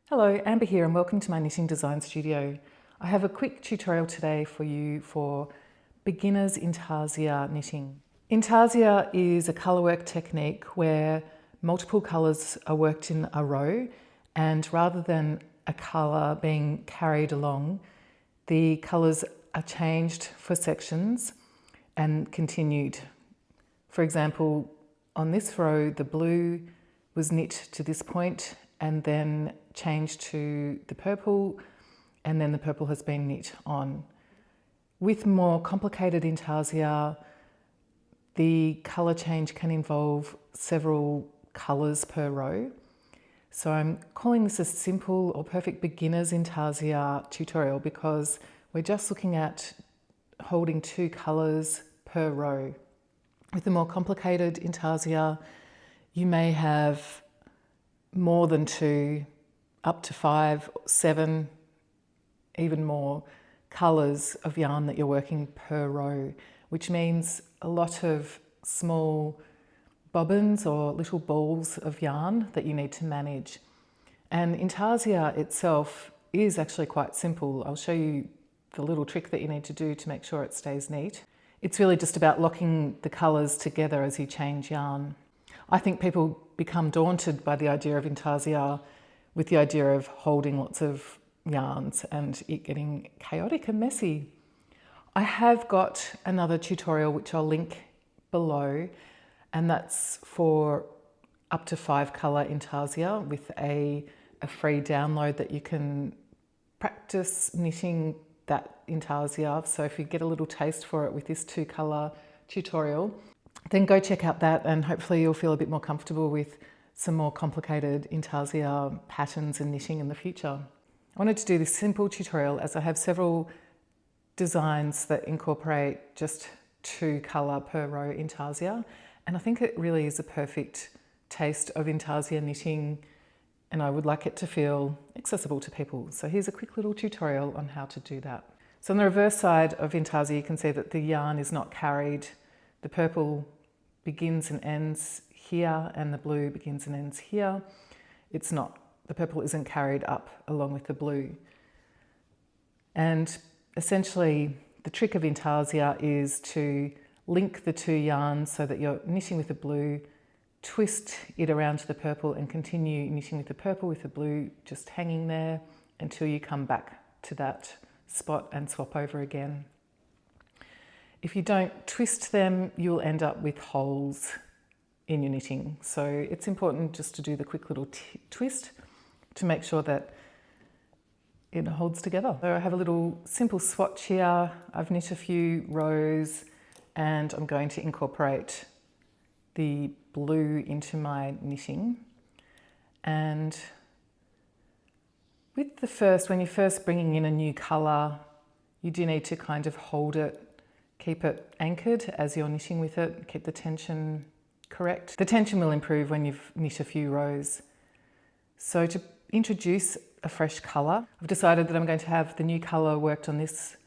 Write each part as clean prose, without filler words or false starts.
Hello, Amber here and welcome to my knitting design studio. I have a quick tutorial today for you for beginners Intarsia knitting. Intarsia is a colourwork technique where multiple colours are worked in a row, and rather than a colour being carried along, the colours are changed for sections and continued. For example, on this row, the blue was knit to this point and then changed to the purple, and then the purple has been knit on. With more complicated Intarsia, the colour change can involve several colours per row. So I'm calling this a simple or perfect beginners Intarsia tutorial because we're just looking at holding 2 colours per row. With the more complicated Intarsia, you may have more than 2, up to 5, 7, even more colours of yarn that you're working per row, which means a lot of small bobbins or little balls of yarn that you need to manage. And Intarsia itself is actually quite simple. I'll show you the little trick that you need to do to make sure it stays neat. It's really just about locking the colours together as you change yarn. I think people become daunted by the idea of Intarsia with the idea of holding lots of yarns and it getting chaotic and messy. I have got another tutorial which I'll link below, and that's for up to 5 colour Intarsia with a free download that you can practice knitting that Intarsia. So if you get a little taste for it with this 2 colour tutorial, then go check out that and hopefully you'll feel a bit more comfortable with some more complicated Intarsia patterns and knitting in the future. I wanted to do this simple tutorial as I have several designs that incorporate just 2 colour per row Intarsia, and I think it really is a perfect taste of Intarsia knitting, and I would like it to feel accessible to people. So here's a quick little tutorial on how to do that. So on the reverse side of Intarsia, you can see that the yarn is not carried. The purple begins and ends here and the blue begins and ends here. It's not, the purple isn't carried up along with the blue. And essentially the trick of Intarsia is to link the 2 yarns so that you're knitting with the blue, twist it around to the purple and continue knitting with the purple with the blue, just hanging there until you come back to that spot and swap over again. If you don't twist them, you'll end up with holes in your knitting. So it's important just to do the quick little twist to make sure that it holds together. So I have a little simple swatch here. I've knit a few rows and I'm going to incorporate the blue into my knitting. And with the first, when you're first bringing in a new colour, you do need to kind of hold it, keep it anchored as you're knitting with it, keep the tension correct. The tension will improve when you've knit a few rows. So to introduce a fresh colour, I've decided that I'm going to have the new colour worked on this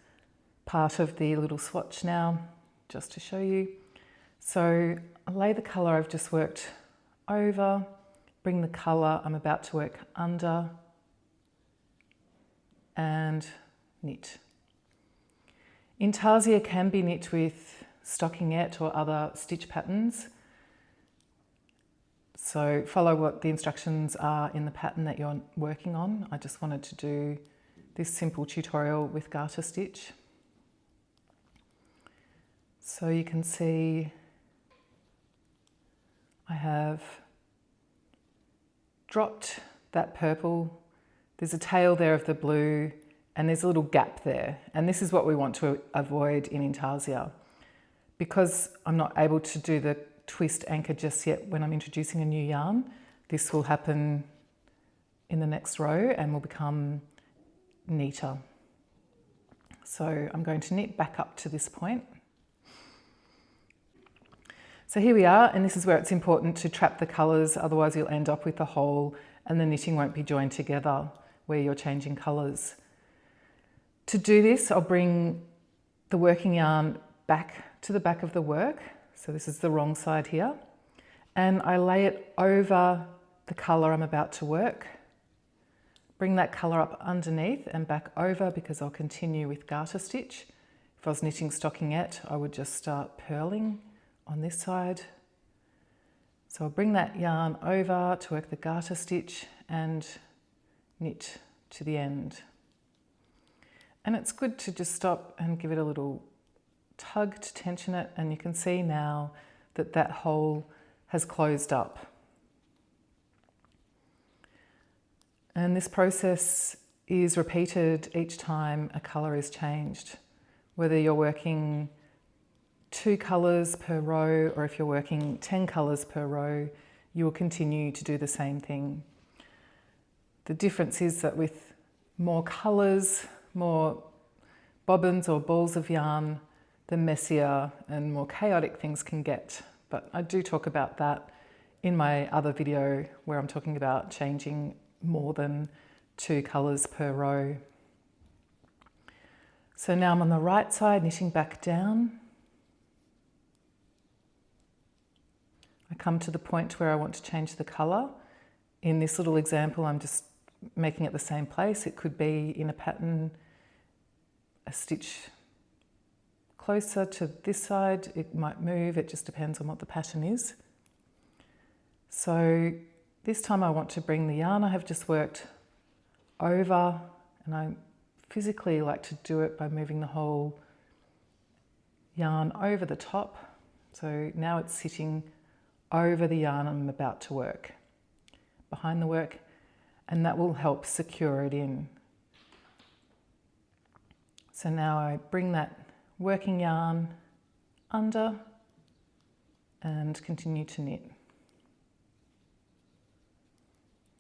part of the little swatch now, just to show you. So I lay the colour I've just worked over, bring the colour I'm about to work under, and knit. Intarsia can be knit with stockingette or other stitch patterns. So follow what the instructions are in the pattern that you're working on. I just wanted to do this simple tutorial with garter stitch. So you can see I have dropped that purple. There's a tail there of the blue and there's a little gap there. And this is what we want to avoid in Intarsia. Because I'm not able to do the twist anchor just yet when I'm introducing a new yarn, this will happen in the next row and will become neater. So I'm going to knit back up to this point. So here we are, and this is where it's important to trap the colours, otherwise you'll end up with a hole and the knitting won't be joined together where you're changing colours. To do this, I'll bring the working yarn back to the back of the work. So this is the wrong side here. And I lay it over the colour I'm about to work, Bring that colour up underneath and back over because I'll continue with garter stitch. If I was knitting stockinette, I would just start purling on this side. So I'll bring that yarn over to work the garter stitch and knit to the end. And it's good to just stop and give it a little tug to tension it, and you can see now that that hole has closed up. And this process is repeated each time a colour is changed. Whether you're working 2 colours per row or if you're working 10 colours per row, you will continue to do the same thing. The difference is that with more colours, more bobbins or balls of yarn, the messier and more chaotic things can get. But I do talk about that in my other video where I'm talking about changing more than 2 colours per row. So now I'm on the right side, knitting back down. I come to the point where I want to change the colour. In this little example, I'm just making it the same place. It could be in a pattern, a stitch closer to this side. It might move, it just depends on what the pattern is. So this time I want to bring the yarn I have just worked over, and I physically like to do it by moving the whole yarn over the top. So now it's sitting over the yarn I'm about to work, behind the work, and that will help secure it in. So now I bring that working yarn under and continue to knit.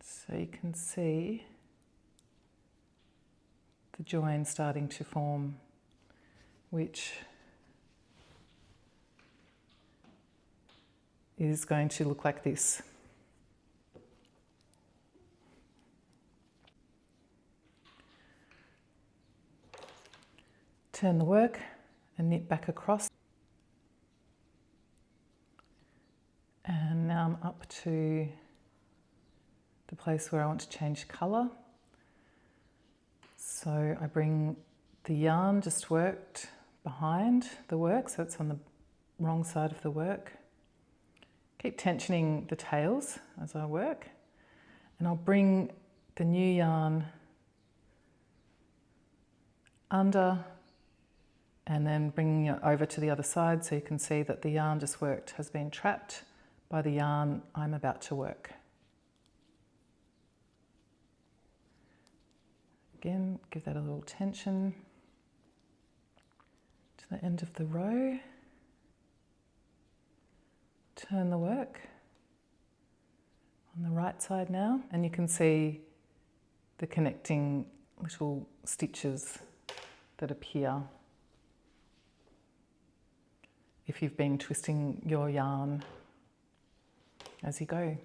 So you can see the join starting to form, which is going to look like this. Turn the work and knit back across. And now I'm up to the place where I want to change colour. So I bring the yarn just worked behind the work, so it's on the wrong side of the work. Keep tensioning the tails as I work, and I'll bring the new yarn under and then bringing it over to the other side so you can see that the yarn just worked has been trapped by the yarn I'm about to work. Again, give that a little tension to the end of the row. Turn the work on the right side now, and you can see the connecting little stitches that appear if you've been twisting your yarn as you go.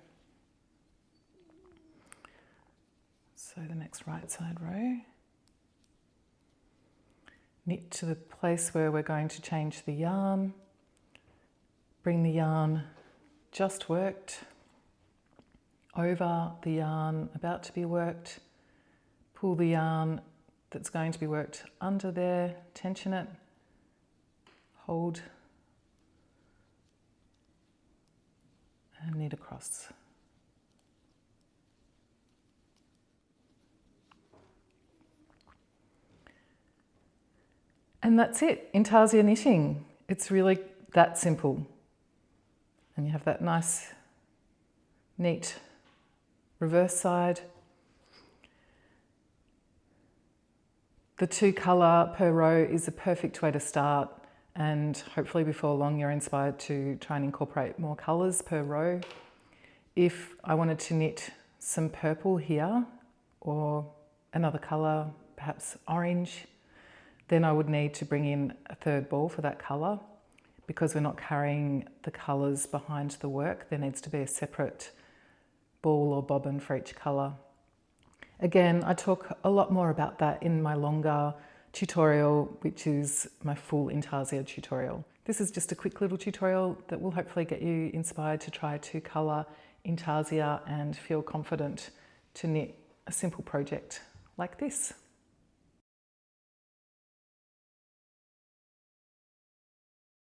So the next right side row, knit to the place where we're going to change the yarn. Bring the yarn just worked over the yarn about to be worked. Pull the yarn that's going to be worked under there, tension it, hold, and knit across. And that's it, Intarsia knitting. It's really that simple. And you have that nice, neat reverse side. The 2 colour per row is a perfect way to start, and hopefully before long you're inspired to try and incorporate more colours per row. If I wanted to knit some purple here or another colour, perhaps orange, then I would need to bring in a 3rd ball for that colour. Because we're not carrying the colours behind the work, there needs to be a separate ball or bobbin for each colour. Again, I talk a lot more about that in my longer tutorial, which is my full Intarsia tutorial. This is just a quick little tutorial that will hopefully get you inspired to try 2 colour Intarsia and feel confident to knit a simple project like this.